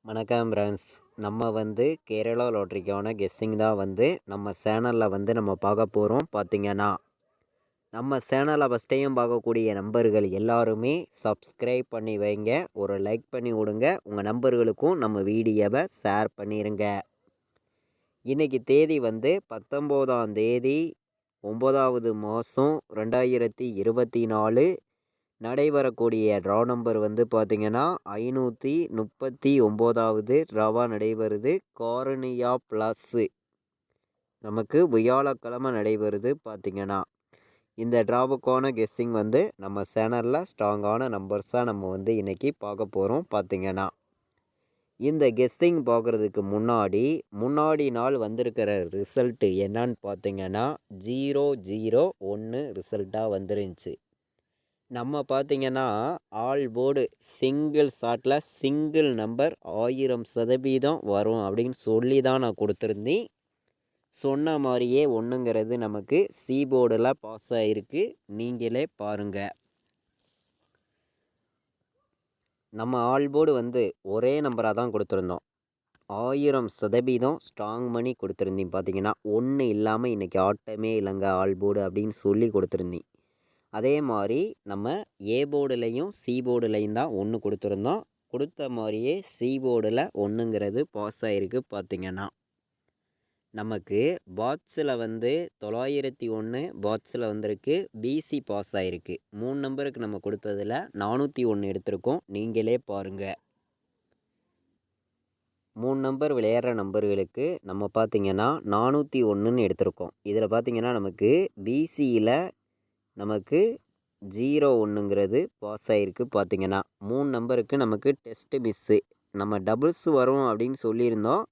வணக்கம் ஃப்ரெண்ட்ஸ். நம்ம கேரளா லாட்ரிக்கான கெஸ்ஸிங் தான் நம்ம சேனலில் நம்ம பார்க்க போகிறோம். பார்த்திங்கன்னா நம்ம சேனலை ஃபஸ்ட்டையும் பார்க்கக்கூடிய நம்பர்கள் எல்லாருமே சப்ஸ்கிரைப் பண்ணி வைங்க, ஒரு லைக் பண்ணி விடுங்க, உங்கள் நம்பர்களுக்கும் நம்ம வீடியோவை ஷேர் பண்ணிடுங்க. இன்றைக்கி தேதி 19ஆம் தேதி 9வது மாதம் 2024. நடைபெறக்கூடிய ட்ரா நம்பர் பார்த்திங்கன்னா 539வது ட்ராவாக நடைபெறுது. கார்னியா ப்ளஸ்ஸு நமக்கு வியாழக்கிழமை நடைபெறுது. பார்த்திங்கன்னா இந்த ட்ராவுக்கான கெஸ்ஸிங் நம்ம சேனலில் ஸ்ட்ராங்கான நம்பர்ஸாக நம்ம இன்றைக்கி பார்க்க போகிறோம். பார்த்திங்கன்னா இந்த கெஸ்ஸிங் பார்க்குறதுக்கு முன்னாடி நாள் வந்திருக்கிற ரிசல்ட்டு என்னன்னு பார்த்திங்கன்னா 001 ரிசல்ட்டாக வந்துருந்துச்சு. நம்ம பார்த்திங்கன்னா ஆல் போர்டு சிங்கிள் ஷாட்டில் சிங்கிள் நம்பர் 1000% வரும் அப்படின்னு சொல்லி தான் நான் கொடுத்துருந்தேன். சொன்ன மாதிரியே ஒன்றுங்கிறது நமக்கு சி போர்டில் பாஸ் ஆகிருக்கு. நீங்களே பாருங்கள். நம்ம ஆல் போர்டு ஒரே நம்பராக தான் கொடுத்துருந்தோம். 1000% ஸ்ட்ராங் பண்ணி கொடுத்துருந்தேன். பார்த்திங்கன்னா ஒன்று இல்லாமல் இன்றைக்கி ஆட்டமே இல்லைங்க ஆல் போர்டு அப்படின்னு சொல்லி கொடுத்துருந்தேன். அதே மாதிரி நம்ம ஏ போர்டுலையும் சி போர்டுலையும் தான் ஒன்று கொடுத்துருந்தோம். கொடுத்த மாதிரியே சி போர்டில் ஒன்றுங்கிறது பாஸ் ஆகிருக்கு. பார்த்திங்கன்னா நமக்கு பாட்ஸில் 901 பாட்ஸில் வந்திருக்கு. பிசி பாஸ் ஆகிருக்கு. 3 நம்பருக்கு நம்ம கொடுத்ததில் 401 எடுத்திருக்கோம். நீங்களே பாருங்கள். 3 நம்பர் விளையாடுற நம்பர்களுக்கு நம்ம பார்த்திங்கன்னா 401 எடுத்திருக்கோம். இதில் பார்த்திங்கன்னா நமக்கு பிசியில் நமக்கு 01ங்கிறது பாஸ் ஆகிருக்கு. பார்த்திங்கன்னா 3 நம்பருக்கு நமக்கு டெஸ்ட்டு மிஸ்ஸு. நம்ம டபுள்ஸ் வரும் அப்படின்னு சொல்லியிருந்தோம்.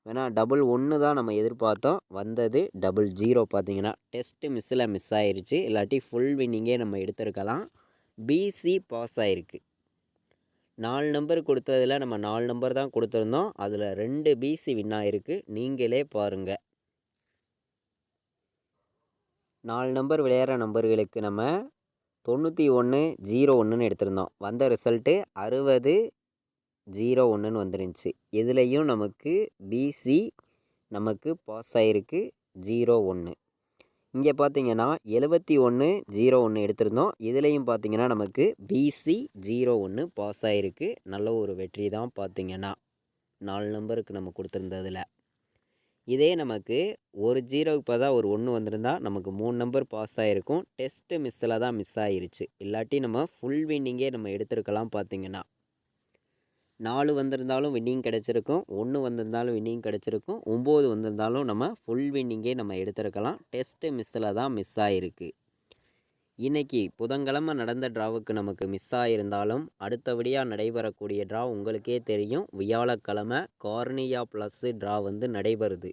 வேணா 11 தான் நம்ம எதிர்பார்த்தோம். வந்தது 00. பார்த்திங்கன்னா டெஸ்ட்டு மிஸ்ஸில் மிஸ் ஆகிருச்சு. இல்லாட்டி ஃபுல் வின்னிங்கே நம்ம எடுத்துருக்கலாம். பிசி பாஸ் ஆகிருக்கு. 4 நம்பர் கொடுத்ததில் நம்ம 4 நம்பர் தான் கொடுத்துருந்தோம். அதில் 2 பிசி வின் ஆகிருக்கு. நீங்களே பாருங்கள். 4 நம்பர் விளையாடுற நம்பர்களுக்கு நம்ம 9101 எடுத்திருந்தோம். வந்த ரிசல்ட்டு 6001 வந்துருந்துச்சு. இதுலேயும் நமக்கு பிசி நமக்கு பாஸ் ஆகிருக்கு 01. இங்கே பார்த்திங்கன்னா 7101 எடுத்திருந்தோம். இதுலேயும் பார்த்திங்கன்னா நமக்கு பிசி 01 பாஸ் ஆகிருக்கு. நல்ல ஒரு வெற்றி தான். பார்த்திங்கன்னா 4 நம்பருக்கு நம்ம கொடுத்துருந்ததில் இதே நமக்கு ஒரு 0க்கு பதிலாக ஒரு 1 வந்திருந்தால் நமக்கு 3 நம்பர் பாஸ் ஆகிருக்கும். டெஸ்ட்டு மிஸ்ஸில் தான் மிஸ் ஆகிருச்சு. இல்லாட்டி நம்ம ஃபுல் வின்னிங்கே நம்ம எடுத்துருக்கலாம். பார்த்திங்கன்னா 4 வந்திருந்தாலும் வின்னிங் கிடச்சிருக்கும், 1 வந்திருந்தாலும் வின்னிங் கிடச்சிருக்கும், 9 வந்திருந்தாலும் நம்ம ஃபுல் வின்னிங்கே நம்ம எடுத்துருக்கலாம். டெஸ்ட்டு மிஸ்ஸில் தான் மிஸ் ஆகிருக்கு. இன்றைக்கி புதன்கிழமை நடந்த ட்ராவுக்கு நமக்கு மிஸ் ஆகியிருந்தாலும் அடுத்தபடியாக நடைபெறக்கூடிய ட்ரா உங்களுக்கே தெரியும். வியாழக்கிழமை கார்னியா ப்ளஸ்ஸு ட்ரா நடைபெறுது.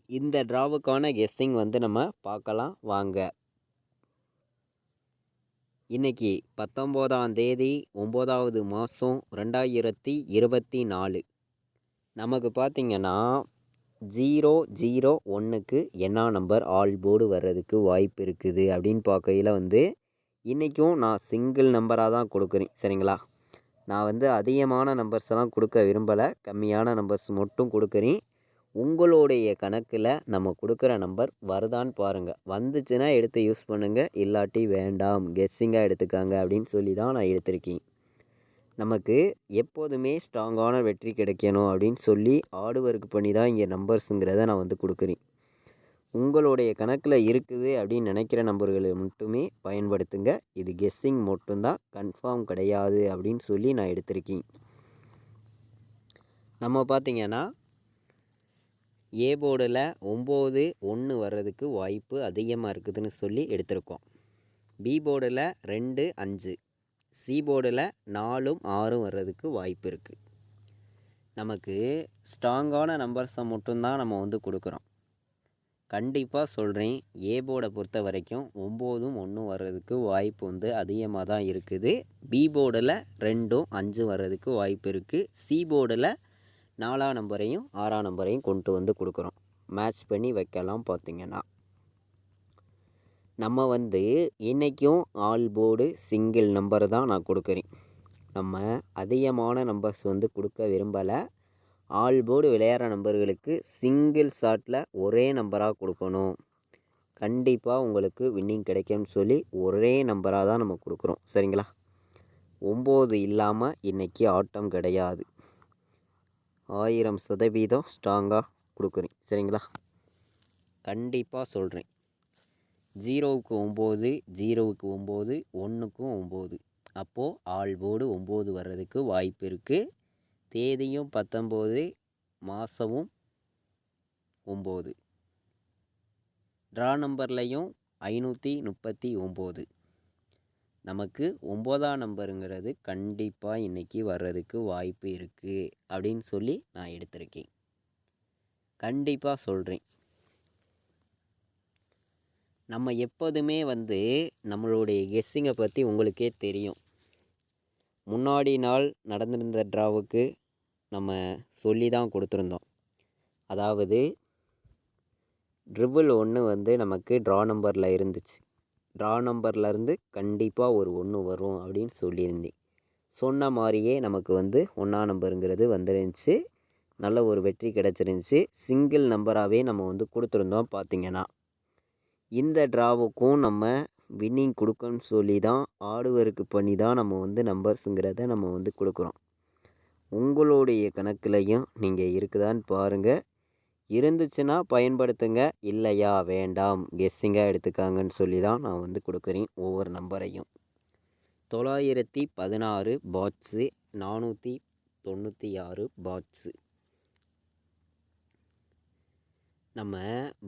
இந்த ட்ராவுக்கான கெஸ்ஸிங் நம்ம பார்க்கலாம் வாங்க. இன்றைக்கி 19ஆம் தேதி 9வது மாதம் 2024. நமக்கு பார்த்திங்கன்னா 001க்கு என்ன நம்பர் ஆல் போர்டு வர்றதுக்கு வாய்ப்பு இருக்குது அப்படின்னு பார்க்கையில் இன்றைக்கும் நான் சிங்கிள் நம்பராக தான் கொடுக்குறேன். சரிங்களா, நான் அதிகமான நம்பர்ஸ் எல்லாம் கொடுக்க விரும்பலை. கம்மியான நம்பர்ஸ் மட்டும் கொடுக்குறேன். உங்களுடைய கணக்கில் நம்ம கொடுக்குற நம்பர் வருதான்னு பாருங்கள். வந்துச்சுன்னா எடுத்து யூஸ் பண்ணுங்கள், இல்லாட்டி வேண்டாம் கெஸ்ஸிங்காக எடுத்துக்காங்க அப்படின்னு சொல்லி தான் நான் எடுத்திருக்கேன். நமக்கு எப்போதுமே ஸ்ட்ராங்கான வெற்றி கிடைக்கணும் அப்படின்னு சொல்லி ஹார்ட் ஒர்க் பண்ணி தான் இங்கே நம்பர்ஸுங்கிறத நான் கொடுக்குறேன். உங்களுடைய கணக்கில் இருக்குது அப்படின்னு நினைக்கிற நம்பர்களை மட்டுமே பயன்படுத்துங்க. இது கெஸ்ஸிங் மட்டும்தான், கன்ஃபார்ம் கிடையாது அப்படின்னு சொல்லி நான் எடுத்திருக்கேன். நம்ம பார்த்திங்கன்னா ஏ போர்டில் 9-1 வர்றதுக்கு வாய்ப்பு அதிகமாக இருக்குதுன்னு சொல்லி எடுத்திருக்கோம். பி போர்டில் 2-5, சி போர்டில் 4-6 வர்றதுக்கு வாய்ப்பு இருக்குது. நமக்கு ஸ்ட்ராங்கான நம்பர்ஸை மட்டும்தான் நம்ம கொடுக்குறோம். கண்டிப்பாக சொல்கிறேன், ஏ போர்டை பொறுத்த வரைக்கும் 9-1 வர்றதுக்கு வாய்ப்பு அதிகமாக தான் இருக்குது. பி போர்டில் 2-5 வர்றதுக்கு வாய்ப்பு இருக்குது. சி போர்டில் 4ஆம் நம்பரையும் 6ஆம் நம்பரையும் கொண்டு கொடுக்குறோம். மேட்ச் பண்ணி வைக்கலாம். பார்த்திங்கன்னா நம்ம இன்றைக்கும் ஆல் போர்டு சிங்கிள் நம்பர் தான் நான் கொடுக்குறேன். நம்ம அதிகமான நம்பர்ஸ் வந்து கொடுக்க விரும்பலை. ஆல் போர்டு விளையாடுற நம்பர்களுக்கு சிங்கிள் ஷாட்டில் ஒரே நம்பராக கொடுக்கணும். கண்டிப்பாக உங்களுக்கு வின்னிங் கிடைக்கும்னு சொல்லி ஒரே நம்பராக தான் நம்ம கொடுக்குறோம். சரிங்களா? 9 இல்லாமல் இன்றைக்கி ஆட்டம் கிடையாது. 1000% ஸ்ட்ராங்காக கொடுக்குறேன். சரிங்களா? கண்டிப்பாக சொல்கிறேன். 0க்கு 9, 0க்கு 9, 1க்கும் 9. அப்போது ஆல் போர்டு 9 வர்றதுக்கு வாய்ப்பு இருக்குது. தேதியும் 19, மாதமும் 9. ட்ரா நம்பர்லையும் 539. நமக்கு 9ஆம் நம்பருங்கிறது கண்டிப்பாக இன்றைக்கி வர்றதுக்கு வாய்ப்பு இருக்குது அப்படின்னு சொல்லி நான் எடுத்திருக்கேன். கண்டிப்பாக சொல்கிறேன். நம்ம எப்போதுமே வந்து நம்மளுடைய கெஸ்ஸிங்கை பற்றி உங்களுக்கே தெரியும். முன்னாடி நாள் நடந்திருந்த ட்ராவுக்கு நம்ம சொல்லி தான் கொடுத்துருந்தோம். அதாவது 111 வந்து நமக்கு ட்ரா நம்பரில் இருந்துச்சு. ட்ரா நம்பர்லேருந்து கண்டிப்பாக ஒரு 1 வரும் அப்படின்னு சொல்லியிருந்தேன். சொன்ன மாதிரியே நமக்கு வந்து 1ஆம் நம்பருங்கிறது வந்துருந்துச்சு. நல்ல ஒரு வெற்றி கிடச்சிருந்துச்சி. சிங்கிள் நம்பராகவே நம்ம வந்து கொடுத்துருந்தோம். பார்த்திங்கன்னா இந்த ட்ராவுக்கும் நம்ம வின்னிங் கொடுக்கணும்னு சொல்லி தான் ஆடுவருக்கு பண்ணி தான் நம்ம வந்து நம்பர்ஸுங்கிறத நம்ம வந்து கொடுக்குறோம். உங்களுடைய கணக்குலையும் நீங்கள் இருக்குதான்னு பாருங்கள். இருந்துச்சுன்னா பயன்படுத்துங்க, இல்லையா வேண்டாம் கெஸ்ஸிங்காக எடுத்துக்காங்கன்னு சொல்லி தான் நான் வந்து கொடுக்குறேன் ஒவ்வொரு நம்பரையும். 916 பாட்ஸு, 496 பாட்ஸு. நம்ம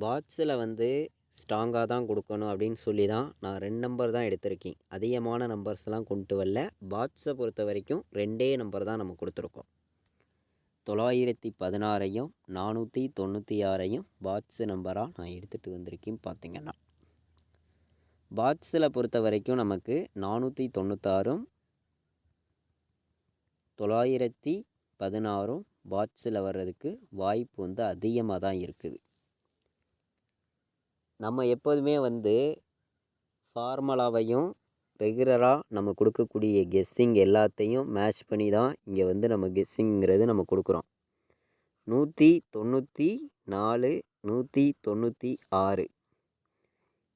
பாட்ஸில் வந்து ஸ்ட்ராங்காக தான் கொடுக்கணும் அப்படின்னு சொல்லி தான் நான் 2 நம்பர் தான் எடுத்திருக்கேன். அதிகமான நம்பர்ஸ்லாம் கொண்டு வரல. பாட்ஸை பொறுத்த வரைக்கும் 2 நம்பர் தான் நம்ம கொடுத்துருக்கோம். 916ஐயும் 496ஐயும் பாட்ஸு நம்பராக நான் எடுத்துகிட்டு வந்திருக்கேன். பார்த்திங்கன்னா பாட்ஸில் பொறுத்த வரைக்கும் நமக்கு 496ம் 916ம் பாட்ஸில் வர்றதுக்கு வாய்ப்பு வந்து அதிகமாக தான் இருக்குது. நம்ம எப்போதுமே வந்து ஃபார்முலாவையும் ரெகுலராக நம்ம கொடுக்கக்கூடிய கெஸ்ஸிங் எல்லாத்தையும் மேட்ச் பண்ணி தான் இங்கே வந்து நம்ம கெஸ்ஸிங்கிறது நம்ம கொடுக்குறோம். 194, 196.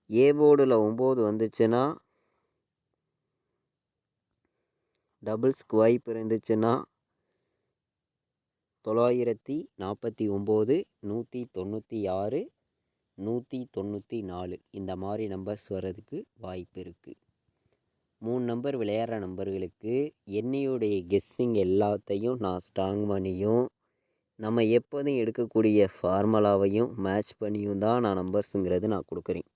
ஏ போர்டில் 9 வந்துச்சுன்னா, டபுள்ஸ்க்கு வாய்ப்பு இருந்துச்சுன்னா 949, 196, 194 இந்த மாதிரி நம்பர்ஸ் வர்றதுக்கு வாய்ப்பு இருக்குது. 3 நம்பர் விளையாடுற நம்பர்களுக்கு என்னையுடைய கெஸ்ஸிங் எல்லாத்தையும் நான் ஸ்ட்ராங் பண்ணியும் நம்ம எப்போதும் எடுக்கக்கூடிய ஃபார்முலாவையும் மேட்ச் பண்ணியும் தான் நான் நம்பர்ஸுங்கிறது நான் கொடுக்குறேன்.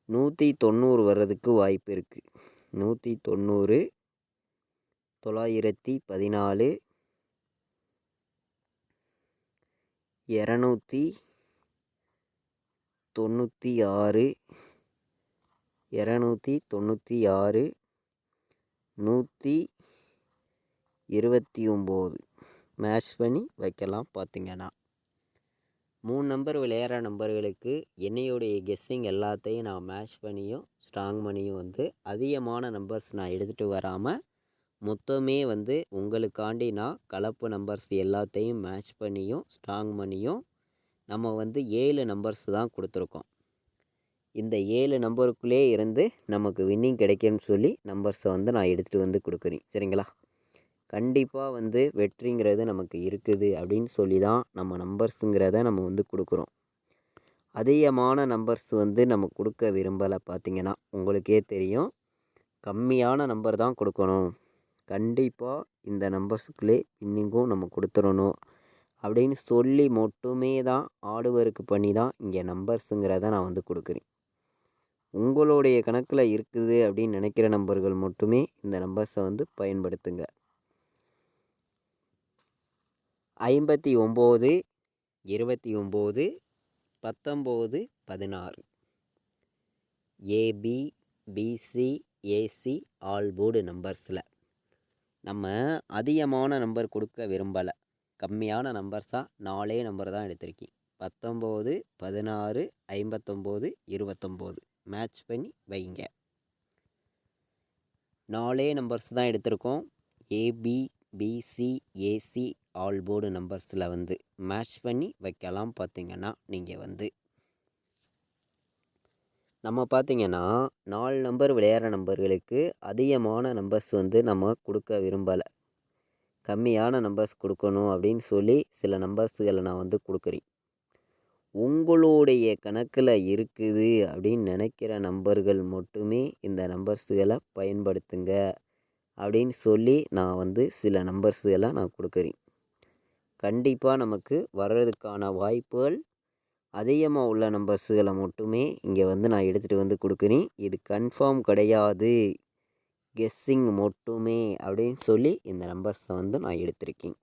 190 வர்றதுக்கு வாய்ப்பு இருக்குது. 190, 914, 296, 296, 129 மேட்ச் பண்ணி வைக்கலாம். பார்த்திங்கன்னா 3 நம்பர் விளையாடுற நம்பர்களுக்கு என்னையுடைய கெஸ்ஸிங் எல்லாத்தையும் நான் மேட்ச் பண்ணியும் ஸ்ட்ராங் பண்ணியும் வந்து அதிகமான நம்பர்ஸ் நான் எடுத்துகிட்டு வராமல் மொத்தமே வந்து உங்களுக்காண்டி நான் கலப்பு நம்பர்ஸ் எல்லாத்தையும் மேட்ச் பண்ணியும் ஸ்ட்ராங் பண்ணியும் நம்ம வந்து 7 நம்பர்ஸ் தான் கொடுத்துருக்கோம். இந்த 7 நம்பருக்குள்ளே இருந்து நமக்கு வின்னிங் கிடைக்கும்னு சொல்லி நம்பர்ஸை வந்து நான் எடுத்துகிட்டு வந்து கொடுக்குறேன். சரிங்களா? கண்டிப்பாக வந்து வெற்றிங்கிறது நமக்கு இருக்குது அப்படின்னு சொல்லி தான் நம்ம நம்பர்ஸுங்கிறத நம்ம வந்து கொடுக்குறோம். அதிகமான நம்பர்ஸ் வந்து நம்ம கொடுக்க விரும்பலை. பார்த்திங்கன்னா உங்களுக்கே தெரியும். கம்மியான நம்பர் தான் கொடுக்கணும். கண்டிப்பாக இந்த நம்பர்ஸுக்குள்ளே வின்னிங்கும் நம்ம கொடுத்துடணும் அப்படின்னு சொல்லி மட்டுமே தான் ஆடுவருக்கு பண்ணி தான் இங்கே நம்பர்ஸுங்கிறத நான் வந்து கொடுக்குறேன். உங்களுடைய கணக்கில் இருக்குது அப்படின்னு நினைக்கிற நம்பர்கள் மட்டுமே இந்த நம்பர்ஸை வந்து பயன்படுத்துங்க. 59, 29, 19, 16. AB, BC, AC all board நம்பர்ஸில் நம்ம அதிகமான நம்பர் கொடுக்க விரும்பலை. கம்மியான நம்பர்ஸாக 4 நம்பர் தான் எடுத்திருக்கேன். 19, 16, 59, 29 மேட்ச் பண்ணி வைங்க. 4 நம்பர்ஸ் தான் எடுத்திருக்கோம். AB BC AC all board நம்பர்ஸில் வந்து மேட்ச் பண்ணி வைக்கலாம். பார்த்திங்கன்னா நீங்கள் வந்து நம்ம பார்த்திங்கன்னா 4 நம்பர் விளையாடுற நம்பர்களுக்கு அதிகமான நம்பர்ஸ் வந்து நம்ம கொடுக்க விரும்பலை. கம்மியான நம்பர்ஸ் கொடுக்கணும் அப்படின்னு சொல்லி சில நம்பர்ஸுகளை நான் வந்து கொடுக்குறேன். உங்களுடைய கணக்கில் இருக்குது அப்படின்னு நினைக்கிற நம்பர்கள் மட்டுமே இந்த நம்பர்ஸுகளை பயன்படுத்துங்க அப்படின்னு சொல்லி நான் வந்து சில நம்பர்ஸுகளை நான் கொடுக்குறேன். கண்டிப்பாக நமக்கு வர்றதுக்கான வாய்ப்புகள் அதிகமாக உள்ள நம்பர்ஸுகளை மட்டுமே இங்கே வந்து நான் எடுத்துகிட்டு வந்து கொடுக்குறேன். இது கன்ஃபார்ம் கிடையாது, கெஸ்ஸிங் மட்டுமே அப்படின்னு சொல்லி இந்த நம்பர்ஸை வந்து நான் எடுத்திருக்கேன்.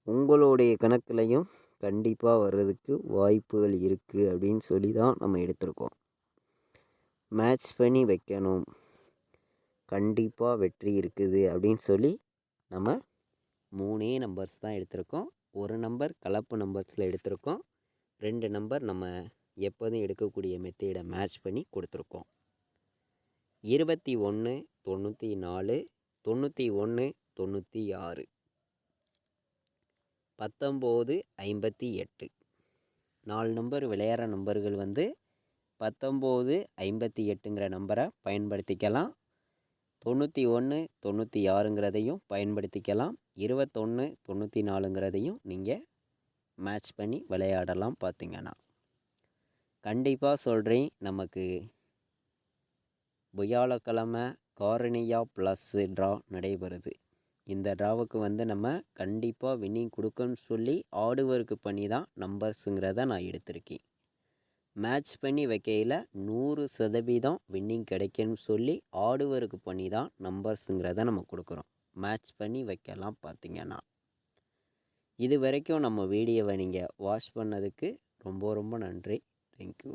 உங்களுடைய கணக்குலையும் கண்டிப்பாக வர்றதுக்கு வாய்ப்புகள் இருக்குது அப்படின்னு சொல்லி தான் நம்ம எடுத்திருக்கோம். மேட்ச் பண்ணி வைக்கணும், கண்டிப்பாக வெற்றி இருக்குது அப்படின்னு சொல்லி நம்ம 3 நம்பர்ஸ் தான் எடுத்திருக்கோம். ஒரு நம்பர் கலப்பு நம்பர்ஸில் எடுத்திருக்கோம். 2 நம்பர் நம்ம எப்போதும் எடுக்கக்கூடிய மெத்தேடை மேட்ச் பண்ணி கொடுத்துருக்கோம். 21 94 91 96 19 58. 4 நம்பர் விளையாடுற நம்பர்கள் வந்து 19 58ங்கிற நம்பரை பயன்படுத்திக்கலாம். 91 96ங்கிறதையும் பயன்படுத்திக்கலாம். 21 94ங்கிறதையும் நீங்கள் மேட்ச் பண்ணி விளையாடலாம். பார்த்திங்கன்னா கண்டிப்பாக சொல்கிறேன், நமக்கு வியாழக்கிழமை காரணியா ப்ளஸ் ட்ரா நடைபெறுது. இந்த ட்ராவுக்கு வந்து நம்ம கண்டிப்பாக வின்னிங் கொடுக்கணும்னு சொல்லி ஆடுவருக்கு பண்ணி தான் நம்பர்ஸுங்கிறத நான் எடுத்திருக்கேன். மேட்ச் பண்ணி வைக்கையில் 100% வின்னிங் கிடைக்கும்னு சொல்லி ஆடுவருக்கு பண்ணி தான் நம்பர்ஸுங்கிறத நம்ம கொடுக்குறோம். மேட்ச் பண்ணி வைக்கலாம். பார்த்திங்கன்னா இது வரைக்கும் நம்ம வீடியோவை நீங்கள் வாட்ச் பண்ணதுக்கு ரொம்ப ரொம்ப நன்றி. தேங்க்யூ.